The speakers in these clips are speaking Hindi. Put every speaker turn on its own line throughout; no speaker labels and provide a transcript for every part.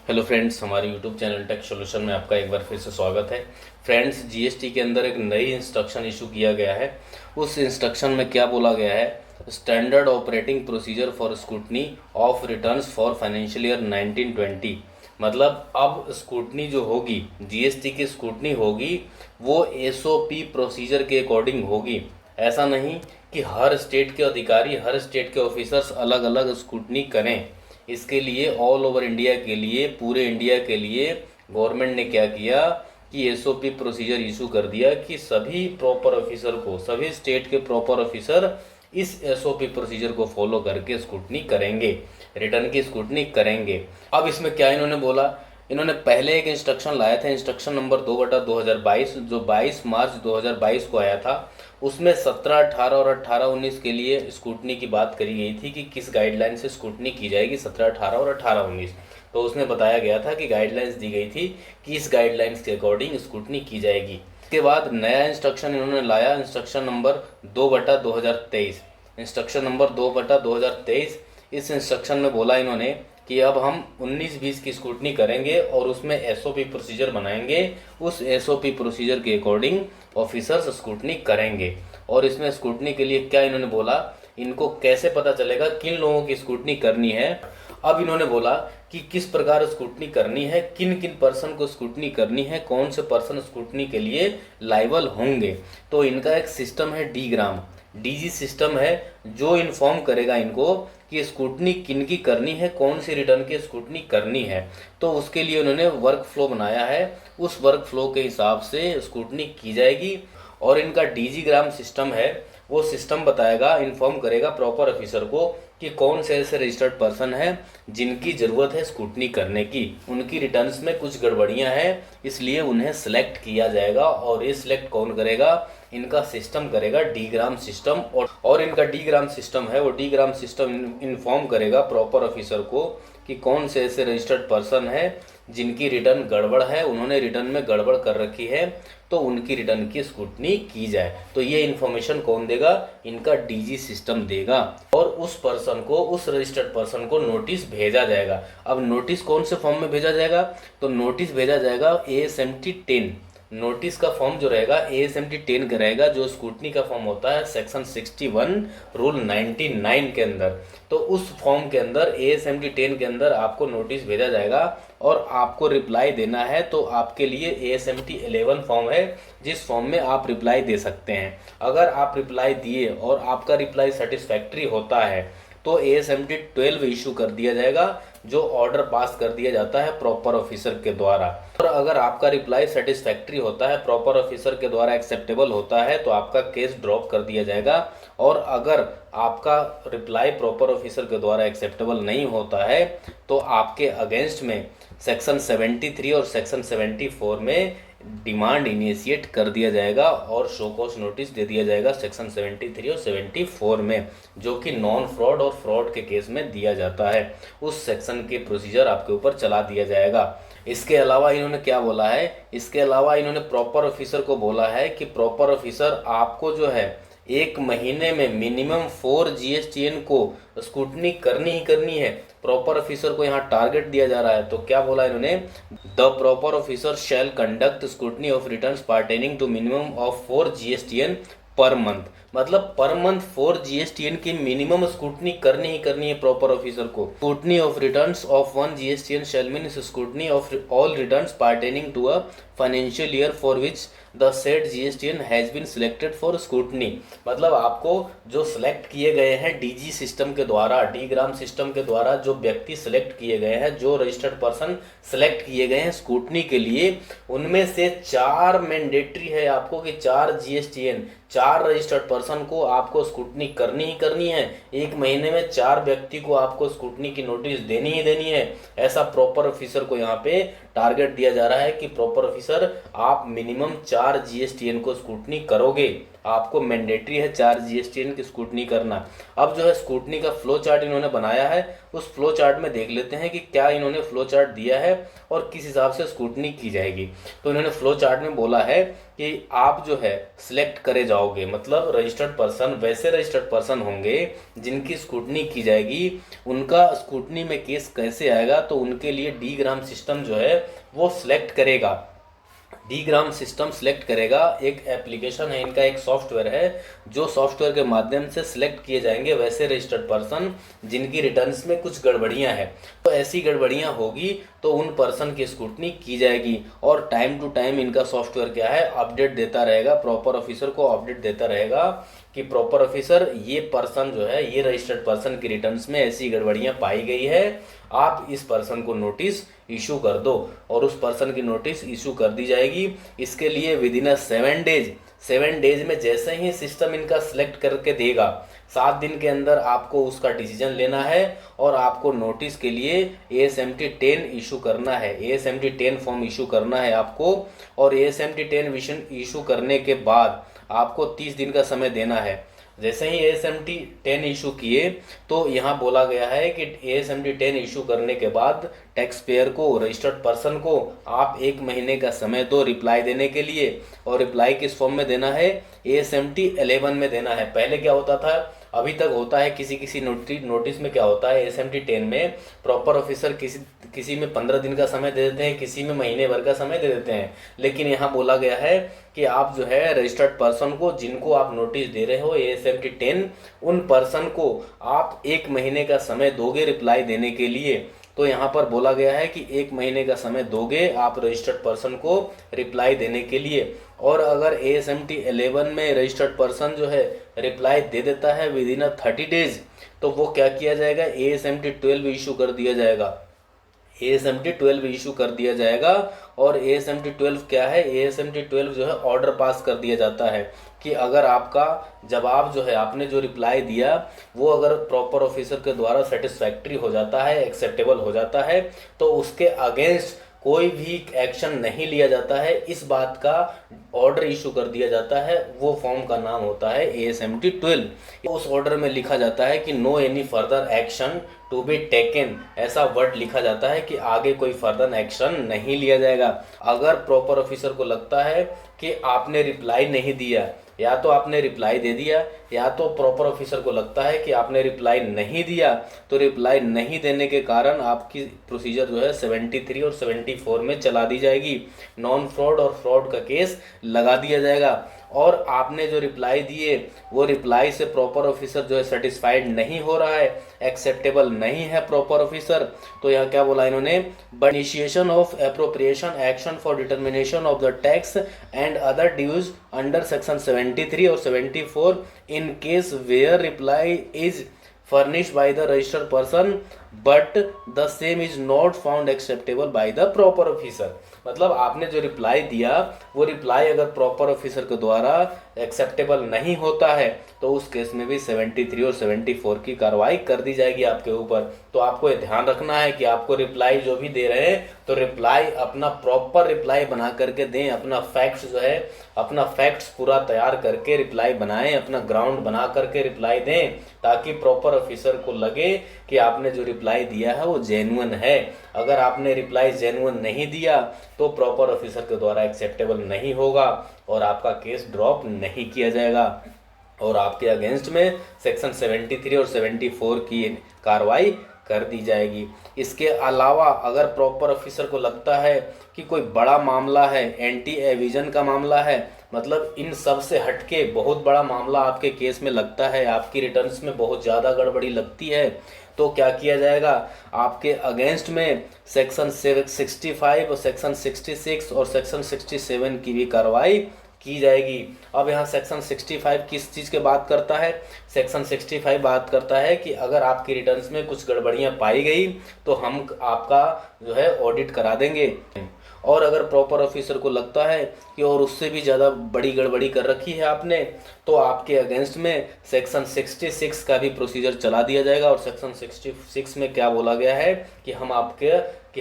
हेलो फ्रेंड्स, हमारे यूट्यूब चैनल टेक सॉल्यूशन में आपका एक बार फिर से स्वागत है। फ्रेंड्स, जीएसटी के अंदर एक नई इंस्ट्रक्शन इशू किया गया है। उस इंस्ट्रक्शन में क्या बोला गया है? Standard operating procedure for scrutiny of returns for financial year 1920। मतलब अब स्क्रूटनी जो होगी, जीएसटी की स्क्रूटनी होगी, वो एसओपी प्रोसीजर के अकॉर्डिंग होगी। ऐसा नहीं कि हर स्टेट के अधिकारी, हर स्टेट के ऑफिसर्स अलग अलग स्क्रूटनी करें। इसके लिए ऑल ओवर इंडिया के लिए, पूरे इंडिया के लिए गवर्नमेंट ने क्या किया कि एसओपी प्रोसीजर इशू कर दिया कि सभी प्रॉपर ऑफिसर को, सभी स्टेट के प्रॉपर ऑफिसर इस एसओपी प्रोसीजर को फॉलो करके स्क्रूटनी करेंगे, रिटर्न की स्क्रूटनी करेंगे। अब इसमें क्या इन्होंने बोला? इन्होंने पहले एक इंस्ट्रक्शन लाया था, इंस्ट्रक्शन नंबर 2/2022, जो 22 मार्च 2022 को आया था। उसमें 17, 18 और 18-19 के लिए स्क्रूटनी की बात करी गई थी कि किस गाइडलाइन से स्क्रूटनी की जाएगी 17, 18 और 18-19। तो उसमें बताया गया था कि गाइडलाइंस दी गई थी कि इस गाइडलाइंस के अकॉर्डिंग स्क्रूटनी की जाएगी। इसके बाद नया इंस्ट्रक्शन इन्होंने लाया, इंस्ट्रक्शन नंबर 2/2023। Instruction number 2/2023। इस इंस्ट्रक्शन में बोला इन्होंने कि अब हम 19-20 की स्क्रूटनी करेंगे और उसमें एसओपी प्रोसीजर बनाएंगे। उस एसओपी प्रोसीजर के अकॉर्डिंग ऑफिसर्स स्क्रूटनी करेंगे। और इसमें स्क्रूटनी के लिए क्या इन्होंने बोला, इनको कैसे पता चलेगा किन लोगों की स्क्रूटनी करनी है? अब इन्होंने बोला कि किस प्रकार स्क्रूटनी करनी है, किन किन पर्सन को स्क्रूटनी करनी है, कौन से पर्सन स्क्रूटनी के लिए लायबल होंगे। तो इनका एक सिस्टम है, डीग्राम, डीजी सिस्टम है, जो इन्फॉर्म करेगा इनको कि स्क्रूटनी किन की करनी है, कौन सी रिटर्न की स्क्रूटनी करनी है। तो उसके लिए उन्होंने वर्क फ्लो बनाया है, उस वर्क फ्लो के हिसाब से स्क्रूटनी की जाएगी। और इनका डीजीग्राम सिस्टम है, वो सिस्टम बताएगा, इन्फॉर्म करेगा प्रॉपर ऑफिसर को कि कौन से ऐसे रजिस्टर्ड पर्सन हैं जिनकी ज़रूरत है स्क्रूटनी करने की, उनकी रिटर्न्स में कुछ गड़बड़ियां हैं, इसलिए उन्हें सिलेक्ट किया जाएगा। और ये सिलेक्ट कौन करेगा? इनका सिस्टम करेगा, डीग्राम सिस्टम। और इनका डीग्राम सिस्टम है, वो डीग्राम सिस्टम इन्फॉर्म करेगा प्रॉपर ऑफिसर को कि कौन से ऐसे रजिस्टर्ड पर्सन हैं जिनकी रिटर्न गड़बड़ है, उन्होंने रिटर्न में गड़बड़ कर रखी है, तो उनकी रिटर्न की स्क्रूटनी की जाए। तो ये इन्फॉर्मेशन कौन देगा? इनका डीजी सिस्टम देगा। और उस पर्सन को, उस रजिस्टर्ड पर्सन को नोटिस भेजा जाएगा। अब नोटिस कौन से फॉर्म में भेजा जाएगा? तो नोटिस भेजा जाएगा ASMT 10। नोटिस का फॉर्म जो रहेगा ASMT 10 का रहेगा, जो स्क्रूटनी का फॉर्म होता है सेक्शन 61 रूल 99 के अंदर। तो उस फॉर्म के अंदर, ASMT 10 के अंदर आपको नोटिस भेजा जाएगा और आपको रिप्लाई देना है। तो आपके लिए ASMT 11 फॉर्म है, जिस फॉर्म में आप रिप्लाई दे सकते हैं। अगर आप रिप्लाई दिए और आपका रिप्लाई सेटिस्फैक्ट्री होता है तो ASMT 12 इशू कर दिया जाएगा, जो ऑर्डर पास कर दिया जाता है प्रॉपर ऑफिसर के द्वारा। और अगर आपका रिप्लाई सेटिस्फैक्ट्री होता है, प्रॉपर ऑफिसर के द्वारा एक्सेप्टेबल होता है, तो आपका केस ड्रॉप कर दिया जाएगा। और अगर आपका रिप्लाई प्रॉपर ऑफिसर के द्वारा एक्सेप्टेबल नहीं होता है तो आपके अगेंस्ट में सेक्शन 73 और सेक्शन 74 में डिमांड इनिशिएट कर दिया जाएगा और शो कॉज नोटिस दे दिया जाएगा सेक्शन 73 और 74 में, जो कि नॉन फ्रॉड और फ्रॉड के केस में दिया जाता है। उस सेक्शन के प्रोसीजर आपके ऊपर चला दिया जाएगा। इसके अलावा इन्होंने क्या बोला है? इसके अलावा इन्होंने प्रॉपर ऑफिसर को बोला है कि प्रॉपर ऑफिसर आपको जो है 1 महीने में मिनिमम 4 GSTN को स्क्रूटनी करनी ही करनी है। प्रॉपर ऑफिसर को यहाँ टारगेट दिया जा रहा है। तो क्या बोला इन्होंने? The proper officer shall conduct scrutiny of returns pertaining to minimum of 4 GSTN per month. मतलब पर मंथ 4 GSTN की मिनिमम स्क्रूटनी करनी ही करनी है प्रॉपर ऑफिसर को। Scrutiny of returns of 1 GSTN shall mean scrutiny of all returns pertaining to a financial year for which the set GSTN has been selected for scrutiny. मतलब आपको जो सिलेक्ट किए गए हैं डीजी सिस्टम के द्वारा, डीग्राम सिस्टम के द्वारा जो व्यक्ति सिलेक्ट किए गए हैं, जो रजिस्टर्ड पर्सन सिलेक्ट किए गए हैं स्क्रूटनी के लिए, उनमें से 4 मैंडेटरी है आपको कि 4 GSTN, 4 रजिस्टर्ड पर्सन को आपको स्क्रूटनी करनी ही करनी है। 1 महीने में 4 व्यक्ति को आपको स्क्रूटनी की नोटिस देनी ही देनी है। ऐसा प्रॉपर ऑफिसर को यहाँ पे टारगेट दिया जा रहा है कि प्रॉपर ऑफिसर आप मिनिमम 4 GSTN को स्क्रूटनी करोगे। आपको मैंडेटरी है 4 GSTN की स्क्रूटनी करना। अब जो है स्क्रूटनी का फ्लो चार्ट इन्होंने बनाया है, उस फ्लो चार्ट में देख लेते हैं कि क्या इन्होंने फ्लो चार्ट दिया है और किस हिसाब से स्क्रूटनी की जाएगी। तो इन्होंने फ्लो चार्ट में बोला है कि आप जो है सिलेक्ट करे जाओगे, मतलब रजिस्टर्ड पर्सन वैसे रजिस्टर्ड पर्सन होंगे जिनकी स्क्रूटनी की जाएगी। उनका स्क्रूटनी में केस कैसे आएगा, तो उनके लिए D-ग्राम सिस्टम जो है वो सिलेक्ट करेगा। D-ग्राम सिस्टम सिलेक्ट करेगा, एक एप्लीकेशन है इनका, एक सॉफ्टवेयर है, जो सॉफ्टवेयर के माध्यम से सिलेक्ट किए जाएंगे वैसे रजिस्टर्ड पर्सन जिनकी रिटर्न्स में कुछ गड़बड़ियां हैं। तो ऐसी गड़बड़ियां होगी तो उन पर्सन की स्क्रूटनी की जाएगी और टाइम टू टाइम इनका सॉफ्टवेयर क्या है अपडेट देता रहेगा, प्रॉपर ऑफिसर को अपडेट देता रहेगा कि प्रॉपर ऑफिसर ये पर्सन जो है, ये रजिस्टर्ड पर्सन की रिटर्न्स में ऐसी गड़बड़ियां पाई गई है, आप इस पर्सन को नोटिस इशू कर दो, और उस पर्सन की नोटिस इशू कर दी जाएगी। इसके लिए विद इन 7 डेज में जैसे ही सिस्टम इनका सिलेक्ट करके देगा, 7 दिन के अंदर आपको उसका डिसीजन लेना है और आपको नोटिस के लिए ASMT 10 इशू करना है, ASMT 10 फॉर्म इशू करना है आपको। और ASMT 10 विजन इशू करने के बाद आपको 30 दिन का समय देना है। जैसे ही ASMT 10 इशू किए तो यहाँ बोला गया है कि ASMT 10 इशू करने के बाद टैक्स पेयर को, रजिस्टर्ड पर्सन को आप 1 महीने का समय दो रिप्लाई देने के लिए। और रिप्लाई किस फॉर्म में देना है, ASMT 11 में देना है। पहले क्या होता था, अभी तक होता है किसी नोटिस में क्या होता है, ASMT 10 में प्रॉपर ऑफिसर किसी में 15 दिन का समय दे देते हैं, किसी में महीने भर का समय दे देते हैं। लेकिन यहाँ बोला गया है कि आप जो है रजिस्टर्ड पर्सन को, जिनको आप नोटिस दे रहे हो ASMT 10, उन पर्सन को आप 1 महीने का समय दोगे रिप्लाई देने के लिए। तो यहाँ पर बोला गया है कि 1 महीने का समय दोगे आप रजिस्टर्ड पर्सन को रिप्लाई देने के लिए। और अगर ASMT 11 में रजिस्टर्ड पर्सन जो है रिप्लाई दे देता है विद इन 30 डेज, तो वो क्या किया जाएगा, ASMT 12 इशू कर दिया जाएगा, ASMT 12 इशू कर दिया जाएगा। और ASMT 12 क्या है, ASMT 12 जो है ऑर्डर पास कर दिया जाता है कि अगर आपका जवाब जो है, आपने जो रिप्लाई दिया वो अगर प्रॉपर ऑफिसर के द्वारा सेटिस्फैक्ट्री हो जाता है, एक्सेप्टेबल हो जाता है, तो उसके अगेंस्ट कोई भी एक्शन नहीं लिया जाता है, इस बात का ऑर्डर इशू कर दिया जाता है। वो फॉर्म का नाम होता है ASMT 12। उस ऑर्डर में लिखा जाता है कि no any further action to be taken, ऐसा वर्ड लिखा जाता है कि आगे कोई फर्दर एक्शन नहीं लिया जाएगा। अगर प्रॉपर ऑफिसर को लगता है कि आपने रिप्लाई नहीं दिया, या तो आपने रिप्लाई दे दिया, या तो प्रॉपर ऑफिसर को लगता है कि आपने रिप्लाई नहीं दिया, तो रिप्लाई नहीं देने के कारण आपकी प्रोसीजर जो है 73 और 74 में चला दी जाएगी। नॉन फ्रॉड और फ्रॉड का केस लगा दिया जाएगा। और आपने जो रिप्लाई दिए वो रिप्लाई से प्रॉपर ऑफिसर जो है सेटिस्फाइड नहीं हो रहा है, एक्सेप्टेबल नहीं है प्रॉपर ऑफिसर, तो यहाँ क्या बोला इन्होंने, but initiation of appropriation action for determination of the tax and other dues under section 73 और 74 in case where reply is furnished by the registered person but the same is not found acceptable by the proper officer। मतलब आपने जो रिप्लाई दिया वो रिप्लाई अगर प्रॉपर ऑफिसर के द्वारा एक्सेप्टेबल नहीं होता है तो उस केस में भी 73 और 74 की कार्रवाई कर दी जाएगी आपके ऊपर। तो आपको ये ध्यान रखना है कि आपको रिप्लाई जो भी दे रहे हैं तो रिप्लाई अपना प्रॉपर रिप्लाई बना करके दें, अपना फैक्ट्स जो है, अपना फैक्ट्स पूरा तैयार करके रिप्लाई बनाएं, अपना ग्राउंड बना करके रिप्लाई दें, ताकि प्रॉपर ऑफिसर को लगे कि आपने जो रिप्लाई दिया है वो जेन्युइन है। अगर आपने रिप्लाई जेन्युइन नहीं दिया तो प्रॉपर ऑफिसर के द्वारा एक्सेप्टेबल नहीं होगा और आपका केस ड्रॉप नहीं किया जाएगा और आपके अगेंस्ट में सेक्शन 73 और 74 की कार्रवाई कर दी जाएगी। इसके अलावा अगर प्रॉपर ऑफिसर को लगता है कि कोई बड़ा मामला है, एंटी एविजन का मामला है, मतलब इन सब से हटके बहुत बड़ा मामला आपके केस में लगता है, आपकी रिटर्न्स में बहुत ज़्यादा गड़बड़ी लगती है, तो क्या किया जाएगा, आपके अगेंस्ट में सेक्शन 65 और सेक्शन 66 और सेक्शन 67 की भी कार्रवाई की जाएगी। अब यहाँ सेक्शन 65 किस चीज़ के बात करता है, सेक्शन 65 बात करता है कि अगर आपकी रिटर्न्स में कुछ गड़बड़ियाँ पाई गई तो हम आपका जो है ऑडिट करा देंगे। और अगर प्रॉपर ऑफिसर को लगता है कि और उससे भी ज़्यादा बड़ी गड़बड़ी कर रखी है आपने, तो आपके अगेंस्ट में सेक्शन 66 का भी प्रोसीजर चला दिया जाएगा। और सेक्शन 66 में क्या बोला गया है कि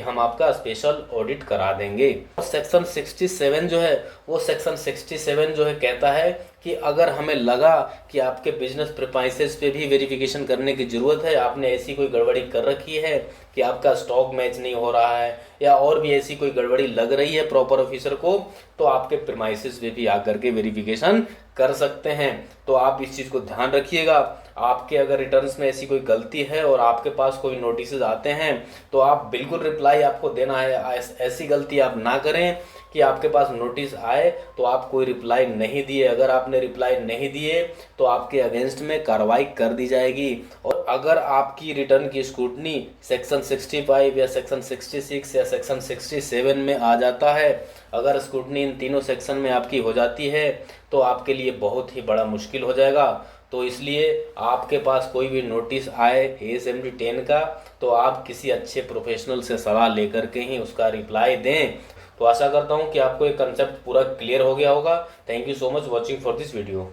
हम आपका स्पेशल ऑडिट करा देंगे। सेक्शन 67 जो है वो सेक्शन 67 जो है कहता है कि अगर हमें लगा कि आपके बिजनेस प्रेमाइसेस पे भी वेरिफिकेशन करने की ज़रूरत है, आपने ऐसी कोई गड़बड़ी कर रखी है कि आपका स्टॉक मैच नहीं हो रहा है या और भी ऐसी कोई गड़बड़ी लग रही है प्रॉपर ऑफिसर को, तो आपके प्रेमाइसेस पे भी आकर के वेरिफिकेशन कर सकते हैं। तो आप इस चीज़ को ध्यान रखिएगा। आपके अगर रिटर्न्स में ऐसी कोई गलती है और आपके पास कोई नोटिस आते हैं तो आप बिल्कुल रिप्लाई आपको देना है। ऐसी गलती आप ना करें कि आपके पास नोटिस आए तो आप कोई रिप्लाई नहीं दिए। अगर आपने रिप्लाई नहीं दिए तो आपके अगेंस्ट में कार्रवाई कर दी जाएगी। और अगर आपकी रिटर्न की स्क्रूटनी सेक्शन 65 या सेक्शन 66 या सेक्शन 67 में आ जाता है, अगर स्क्रूटनी इन तीनों सेक्शन में आपकी हो जाती है तो आपके लिए बहुत ही बड़ा मुश्किल हो जाएगा। तो इसलिए आपके पास कोई भी नोटिस आए ASMD 10 का तो आप किसी अच्छे प्रोफेशनल से सलाह लेकर के ही उसका रिप्लाई दें। तो आशा करता हूँ कि आपको ये कंसेप्ट पूरा क्लियर हो गया होगा। Thank you so much watching for this video.